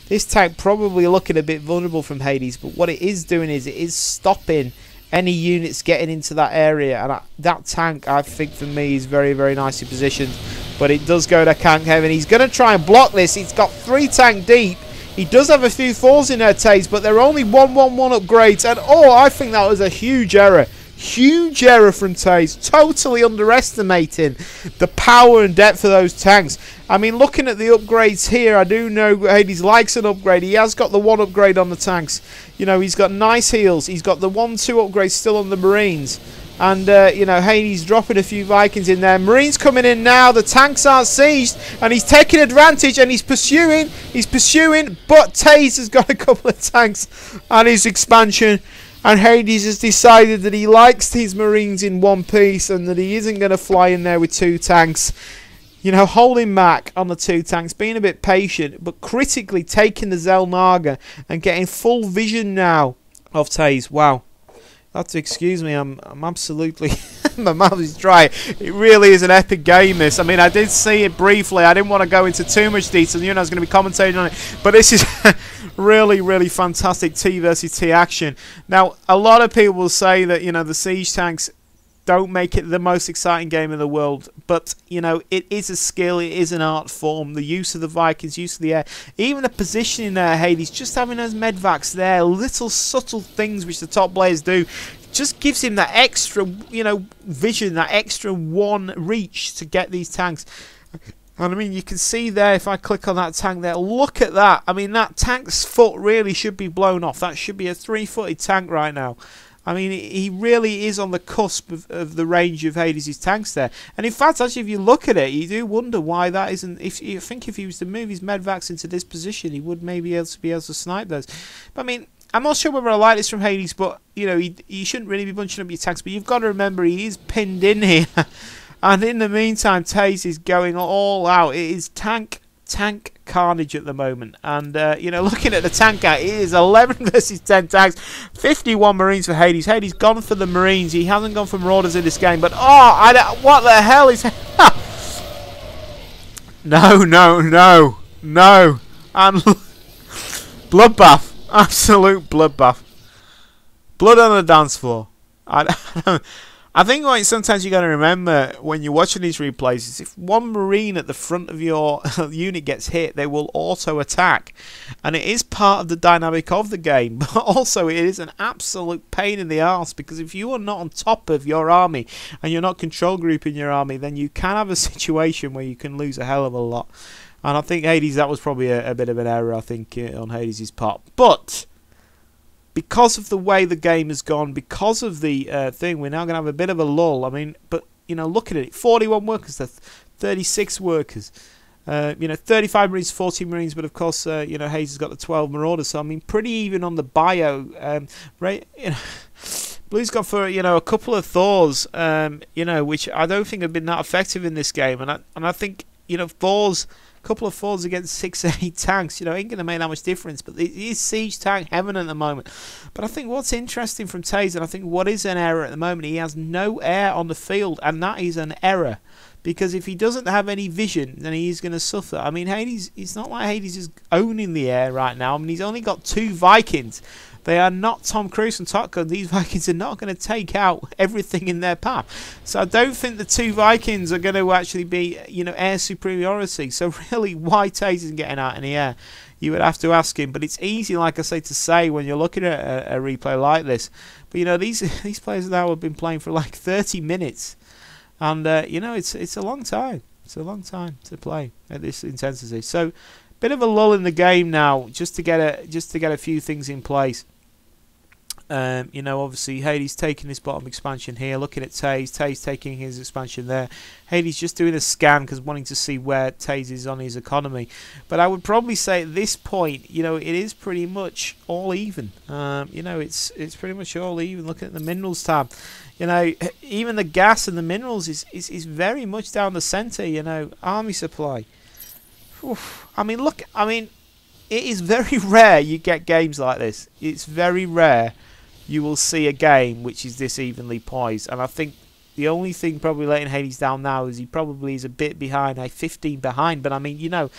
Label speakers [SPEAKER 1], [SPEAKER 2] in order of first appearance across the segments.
[SPEAKER 1] This tank probably looking a bit vulnerable from Hades, but what it is doing is it is stopping any units getting into that area, and that tank, I think, for me, is very, very nicely positioned. But it does go to Tank Heaven. He's going to try and block this. He's got 3 tank deep. He does have a few falls in there, Taze, but they're only 111 upgrades. And, oh, I think that was a huge error. Huge error from Taze. Totally underestimating the power and depth of those tanks. I mean, looking at the upgrades here, I do know Hades likes an upgrade. He has got the 1 upgrade on the tanks. You know, he's got nice heals. He's got the 1-2 upgrade still on the Marines. And, you know, Hades dropping a few Vikings in there. Marines coming in now. The tanks aren't sieged. And he's taking advantage and he's pursuing. He's pursuing. But Taze has got a couple of tanks and his expansion. And Hades has decided that he likes these Marines in one piece and that he isn't going to fly in there with 2 tanks. You know, holding back on the 2 tanks, being a bit patient, but critically taking the Xel'Naga and getting full vision now of Taze. Wow. That's, excuse me, I'm absolutely, my mouth is dry. It really is an epic game, this. I mean, I did see it briefly. I didn't want to go into too much detail. You know, I was going to be commentating on it. But this is really, really fantastic T versus T action. Now, a lot of people will say that, you know, the siege tanks don't make it the most exciting game in the world, but you know, it is a skill, it is an art form. The use of the Vikings, use of the air, even the positioning there, Hades, just having those medvacs there, little subtle things which the top players do, just gives him that extra, you know, vision, that extra 1 reach to get these tanks. And I mean, you can see there, if I click on that tank there, look at that. I mean, that tank's foot really should be blown off. That should be a 3-footed tank right now. I mean, he really is on the cusp of the range of Hades' tanks there. And in fact, actually, if you look at it, you do wonder why that isn't... If you think if he was to move his medvacs into this position, he would maybe be able to snipe those. But I mean, I'm not sure whether I like this from Hades, but, you know, you shouldn't really be bunching up your tanks. But you've got to remember, he is pinned in here. And in the meantime, Taze is going all out. It is tank carnage at the moment, and you know, looking at the tank count, it is 11 versus 10 tanks, 51 Marines for Hades. Hades gone for the Marines. He hasn't gone for Marauders in this game, but oh, what the hell is no, and bloodbath, absolute bloodbath, blood on the dance floor. I think what sometimes you got to remember when you're watching these replays is if one Marine at the front of your unit gets hit, they will auto attack, and it is part of the dynamic of the game. But also, it is an absolute pain in the arse, because if you are not on top of your army and you're not control grouping your army, then you can have a situation where you can lose a hell of a lot. And I think Hades, that was probably a bit of an error, I think, on Hades' part. But because of the way the game has gone, because of the thing, we're now going to have a bit of a lull. I mean, but, you know, look at it. 41 workers, 36 workers. You know, 35 Marines, 14 Marines, but of course, you know, Hayes has got the 12 Marauders. So, I mean, pretty even on the bio. Right, you know, Blue's gone for, you know, a couple of Thors, you know, which I don't think have been that effective in this game. And I think, you know, couple of Thors against 6 or 8 tanks, you know, ain't going to make that much difference. But it is siege tank heaven at the moment. But I think what's interesting from Taze, and I think what is an error at the moment, he has no air on the field, and that is an error. Because if he doesn't have any vision, then he's going to suffer. I mean, Hades, it's not like Hades is owning the air right now. I mean, he's only got 2 Vikings. They are not Tom Cruise and Top Gun. These Vikings are not going to take out everything in their path. So I don't think the 2 Vikings are going to actually be, you know, air superiority. So really, why Taze isn't getting out in the air? You would have to ask him. But it's easy, like I say, to say when you're looking at a replay like this. But, you know, these players now have been playing for like 30 minutes. And, you know, it's a long time. It's a long time to play at this intensity. So, bit of a lull in the game now, just to get a few things in place. You know, obviously Hades taking his bottom expansion here, looking at Taze taking his expansion there. Hades just doing a scan because wanting to see where Taze is on his economy. But I would probably say at this point, you know, it is pretty much all even. You know, it's pretty much all even. Looking at the minerals tab, you know, even the gas and the minerals is very much down the centre. You know, army supply. Oof. I mean, look. I mean, it is very rare you get games like this. It's very rare you will see a game which is this evenly poised. And I think the only thing probably letting Hades down now is he probably is a bit behind, 15 behind. But I mean, you know,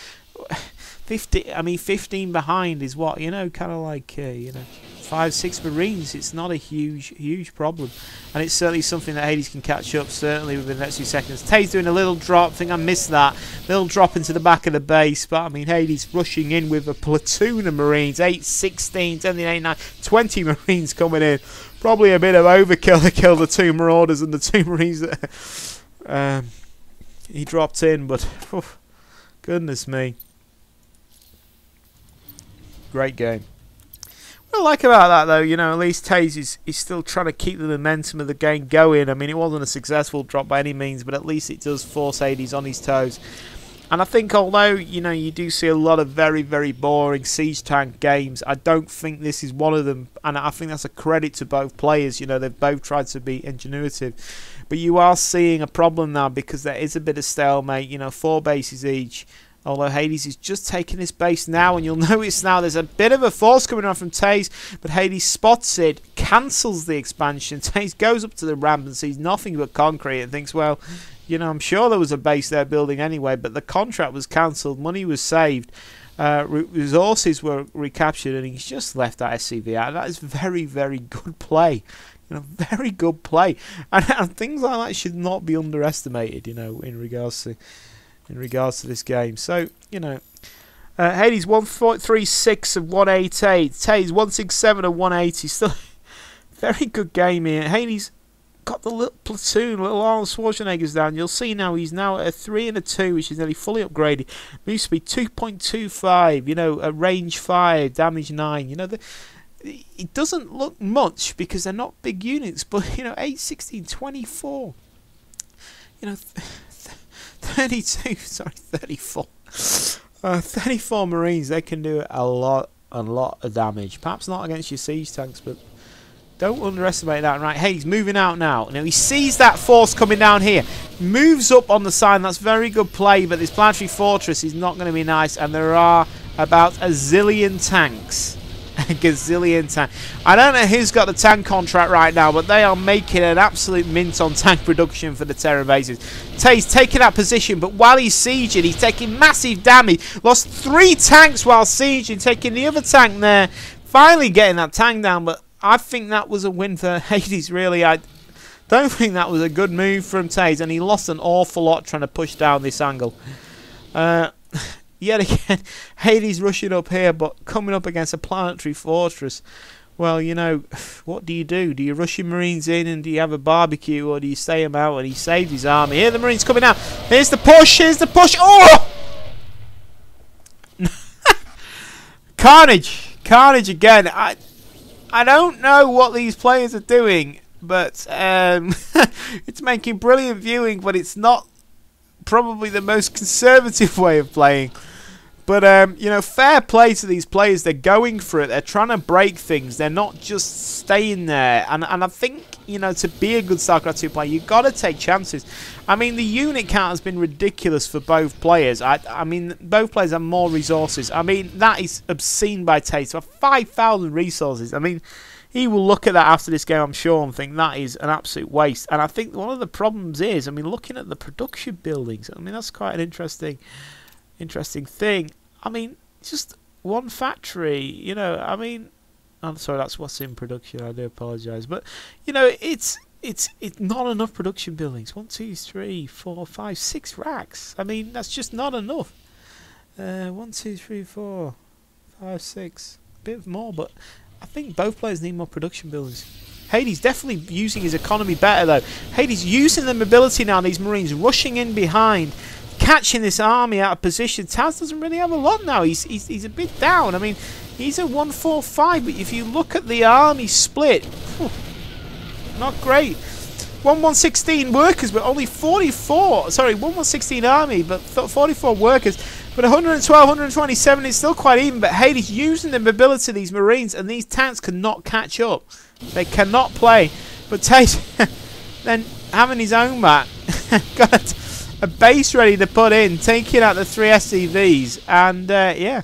[SPEAKER 1] 50. I mean, 15 behind is what, you know, kind of like 5-6 Marines. It's not a huge problem, and it's certainly something that Hades can catch up certainly within the next few seconds. Tay's doing a little drop. I think I missed that little drop into the back of the base, but I mean, Hades rushing in with a platoon of Marines. 8, 16, 17, 8, 9, 20 Marines coming in. Probably a bit of overkill to kill the 2 Marauders and the 2 Marines that he dropped in, but goodness me. Great game. What I like about that, though, you know, at least Taze is still trying to keep the momentum of the game going. I mean, it wasn't a successful drop by any means, but at least it does force Hades on his toes. And I think although, you know, you do see a lot of very, very boring siege tank games, I don't think this is one of them. And I think that's a credit to both players. You know, they've both tried to be ingenuitive. But you are seeing a problem now because there is a bit of stalemate, you know, 4 bases each. Although Hades is just taking this base now, and you'll notice now there's a bit of a force coming on from Taze, but Hades spots it, cancels the expansion. Taze goes up to the ramp and sees nothing but concrete and thinks, well, you know, I'm sure there was a base there building anyway, but the contract was cancelled, money was saved, resources were recaptured, and he's just left that SCV out. That is very, very good play. You know, very good play. And things like that should not be underestimated, you know, in regards to this game. So, you know, Hades 136 of 188. Taze 167 of 180. Still very good game here. Hades got the little platoon, little Arnold Schwarzeneggers down. You'll see now he's now at a 3 and a 2, which is nearly fully upgraded. Moves speed 2.25, you know, a range 5, damage 9. You know, it doesn't look much because they're not big units, but, you know, 8, 16, 24. You know, 32, sorry, 34. 34 Marines, they can do a lot of damage. Perhaps not against your siege tanks, but don't underestimate that. Right, hey, he's moving out now. Now he sees that force coming down here. Moves up on the side. That's very good play, but this planetary fortress is not going to be nice, and there are about a zillion tanks. A gazillion tank. I don't know who's got the tank contract right now, but they are making an absolute mint on tank production for the Terran bases. Taze taking that position, but while he's sieging, he's taking massive damage. Lost 3 tanks while sieging, taking the other tank there. Finally getting that tank down, but I think that was a win for Hades, really. I don't think that was a good move from Taze, and he lost an awful lot trying to push down this angle. Yet again, Hades rushing up here, but coming up against a planetary fortress. Well, you know, what do? Do you rush your Marines in and do you have a barbecue, or do you stay him out? And he saved his army. Here the Marines coming out. Here's the push. Here's the push. Oh! Carnage. Carnage again. I don't know what these players are doing, but it's making brilliant viewing, but it's not probably the most conservative way of playing. But, you know, fair play to these players. They're going for it. They're trying to break things. They're not just staying there. And I think, you know, to be a good StarCraft 2 player, you've got to take chances. I mean, the unit count has been ridiculous for both players. I mean, both players have more resources. I mean, that is obscene by Taze. For 5,000 resources. I mean, he will look at that after this game, I'm sure, and think that is an absolute waste. And I think one of the problems is, I mean, looking at the production buildings, I mean, that's quite an interesting thing. I mean, just one factory, you know, I mean, I'm sorry, that's what's in production, I do apologise. But, you know, it's not enough production buildings. 1, 2, 3, 4, 5, 6 racks. I mean, that's just not enough. 1, 2, 3, 4, 5, 6, a bit more, but I think both players need more production buildings. Hades definitely using his economy better, though. Hades using the mobility now, these Marines rushing in behind, catching this army out of position. Taz doesn't really have a lot now. He's a bit down. I mean, he's a 145, but if you look at the army split, not great. 116 workers, but only 44. Sorry, 116 army, but 44 workers. But 112, 127 is still quite even. But Hades using the mobility of these Marines, and these tanks cannot catch up. They cannot play. But Taze then having his own map, got a base ready to put in, taking out the 3 SCVs, and yeah.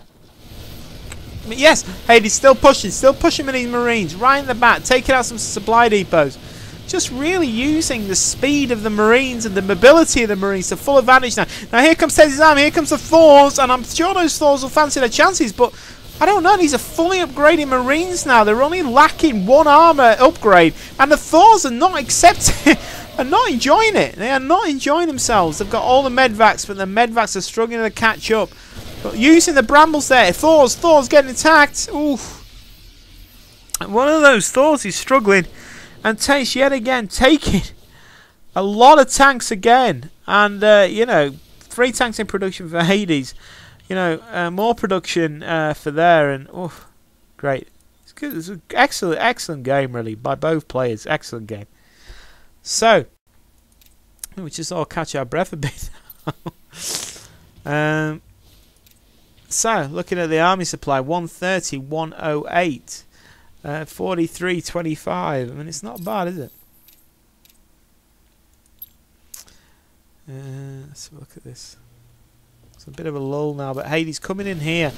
[SPEAKER 1] But yes, Hades still pushing with these Marines right in the back, taking out some supply depots. just really using the speed of the Marines and the mobility of the Marines to full advantage now. Now here comes Taser's army, here comes the Thors, and I'm sure those Thors will fancy their chances, but I don't know, these are fully upgraded Marines now. They're only lacking one armour upgrade, and the Thors are not accepting, are not enjoying it. They are not enjoying themselves. They've got all the medvacs, but the medvacs are struggling to catch up. But using the brambles there, Thors getting attacked. Oof. One of those Thors is struggling. And Taze yet again taking a lot of tanks again. And, you know, 3 tanks in production for Hades. You know, more production for there. And, oh, great. It's good. It's an excellent game, really, by both players. Excellent game. So, we just all catch our breath a bit. So, looking at the army supply, 130, 108. 43.25. I mean, it's not bad, is it? Let's have a look at this. It's a bit of a lull now, but Hades coming in here,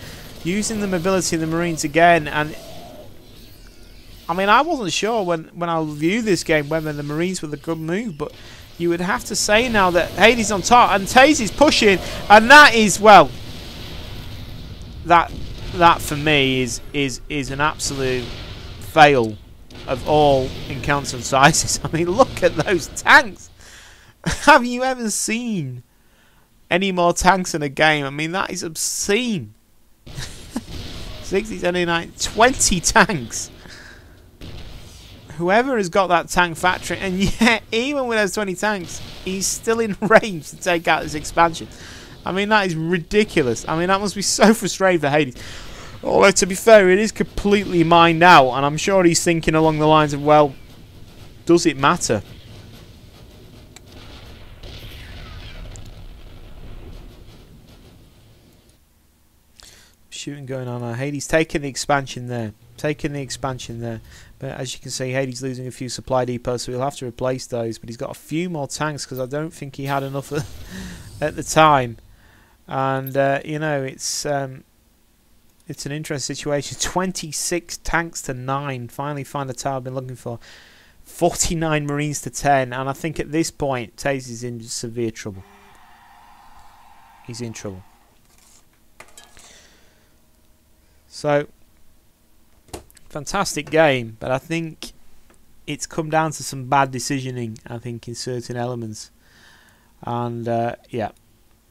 [SPEAKER 1] using the mobility of the Marines again. And I mean, I wasn't sure when I viewed this game whether the Marines were the good move, but you would have to say now that Hades on top and Taze is pushing, and that is, well, that for me is an absolute fail of all encounter sizes. I mean, look at those tanks. Have you ever seen any more tanks in a game? I mean, that is obscene. 60, 79, 20 tanks. Whoever has got that tank factory, and yet, even with those 20 tanks, he's still in range to take out this expansion. I mean, that is ridiculous. I mean, that must be so frustrating for Hades. Although, to be fair, it is completely mined out, and I'm sure he's thinking along the lines of, well, does it matter? Shooting going on now. Hades taking the expansion there. But as you can see, Hades losing a few supply depots, so he'll have to replace those. But he's got a few more tanks, because I don't think he had enough at the time. And, you know, it's an interesting situation. 26 tanks to 9. Finally find the tower I've been looking for. 49 Marines to 10. And I think at this point, Taze is in severe trouble. He's in trouble. So, fantastic game. But I think it's come down to some bad decisioning, I think, in certain elements. And, yeah.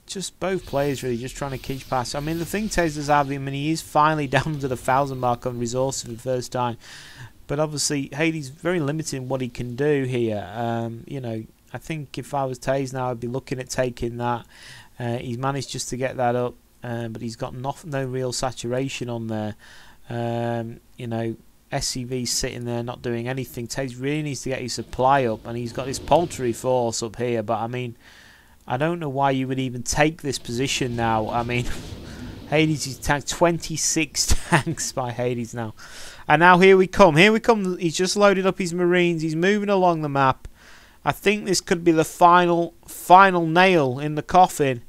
[SPEAKER 1] Just both players really just trying to keep past. I mean, the thing Taser's having, I mean, he is finally down to the 1,000 mark on resources for the first time. But obviously, Hades very limited in what he can do here. You know, I think if I was Taze now, I'd be looking at taking that. He's managed just to get that up, but he's got no real saturation on there. You know, SCV's sitting there not doing anything. Taze really needs to get his supply up, and he's got this poultry force up here. But I mean, I don't know why you would even take this position now. I mean, Hades is tanked 26 tanks by Hades now. And now here we come. Here we come. He's just loaded up his Marines. He's moving along the map. I think this could be the final nail in the coffin.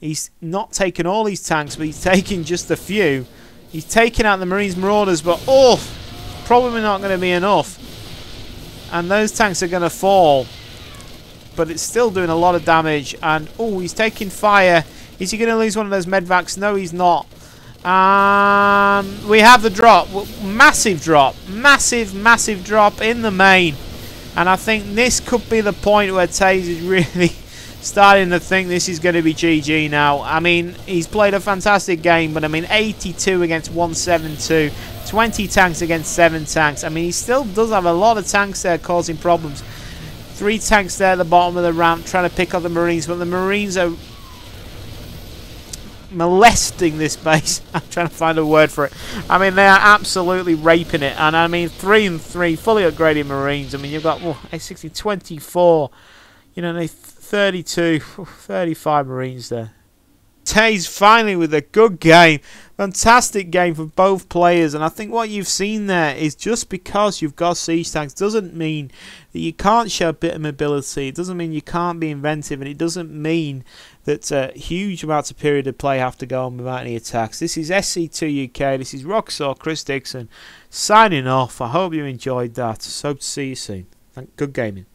[SPEAKER 1] He's not taken all these tanks, but he's taking just a few. He's taking out the Marines Marauders, but oh, probably not going to be enough. And those tanks are going to fall. But it's still doing a lot of damage. And, oh, he's taking fire. Is he going to lose one of those medvacs? No, he's not. We have the drop. Massive drop. Massive drop in the main. And I think this could be the point where Taze is really starting to think this is going to be GG now. I mean, he's played a fantastic game. But, I mean, 82 against 172. 20 tanks against 7 tanks. I mean, he still does have a lot of tanks there causing problems. 3 tanks there at the bottom of the ramp trying to pick up the Marines, but the Marines are molesting this base. I'm trying to find a word for it. I mean, they are absolutely raping it. And I mean, 3 and 3 fully upgraded Marines. I mean, you've got A60, 24, you know, 32, 35 Marines there. Taze finally with a good game. Fantastic game for both players, and I think what you've seen there is just because you've got siege tanks doesn't mean that you can't show a bit of mobility. It doesn't mean you can't be inventive, and it doesn't mean that huge amounts of period of play have to go on without any attacks. This is SC2 UK. This is Roxor Chris Dixon signing off. I hope you enjoyed that. So hope to see you soon. Good gaming.